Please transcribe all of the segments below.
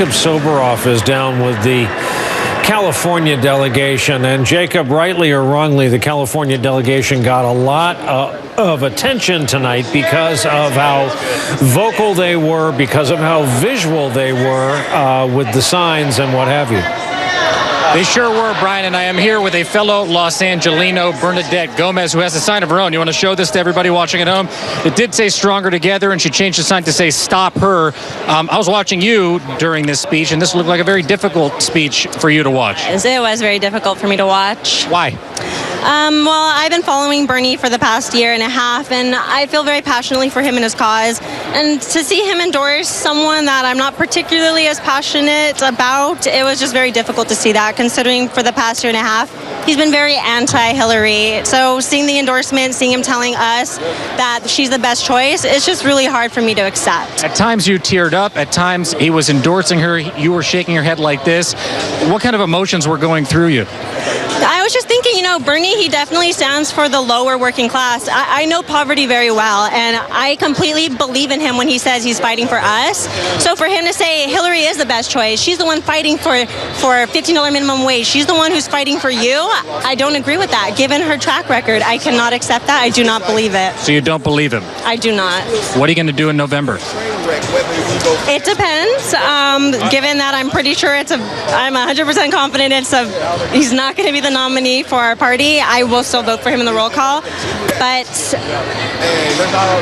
Jacob Soboroff is down with the California delegation. And Jacob, rightly or wrongly, the California delegation got a lot of attention tonight because of how vocal they were, because of how visual they were with the signs and what have you. They sure were, Brian, and I am here with a fellow Los Angelino, Bernadette Gomez, who has a sign of her own. You want to show this to everybody watching at home? It did say "Stronger Together," and she changed the sign to say "Stop Her." I was watching you during this speech, and this looked like a very difficult speech for you to watch. It was very difficult for me to watch. Why? Well, I've been following Bernie for the past year and a half, and I feel very passionately for him and his cause. And to see him endorse someone that I'm not particularly as passionate about, it was just very difficult to see that, considering for the past year and a half, he's been very anti-Hillary. So seeing the endorsement, seeing him telling us that she's the best choice, it's just really hard for me to accept. At times you teared up. At times he was endorsing her. You were shaking your head like this. What kind of emotions were going through you? I was just thinking, Bernie, he definitely stands for the lower working class. I know poverty very well, and I completely believe in him when he says he's fighting for us. So for him to say Hillary is the best choice, she's the one fighting for $15 minimum wage, she's the one who's fighting for you, I don't agree with that. Given her track record, I cannot accept that. I do not believe it. So you don't believe him? I do not. What are you going to do in November? It depends. Given that I'm pretty sure I'm 100% confident he's not going to be the nominee for our party, I will still vote for him in the roll call. But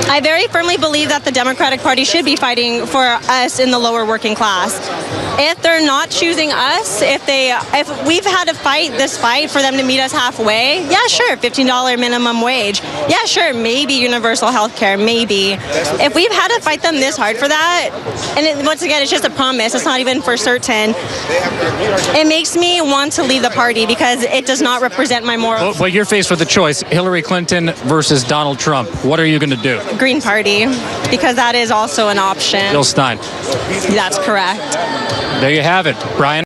I very firmly believe that the Democratic Party should be fighting for us in the lower working class. If they're not choosing us, if we've had to fight this fight for them to meet us halfway, yeah, sure, $15 minimum wage. Yeah, sure, maybe universal health care, maybe. If we've had to fight them this hard for that, and once again, it's just a promise, it's not even for certain, it makes me want to leave the party because it does not represent my morals. Well, you're faced with a choice, Hillary Clinton versus Donald Trump. What are you going to do? Green Party, because that is also an option. Jill Stein. That's correct. There you have it, Brian.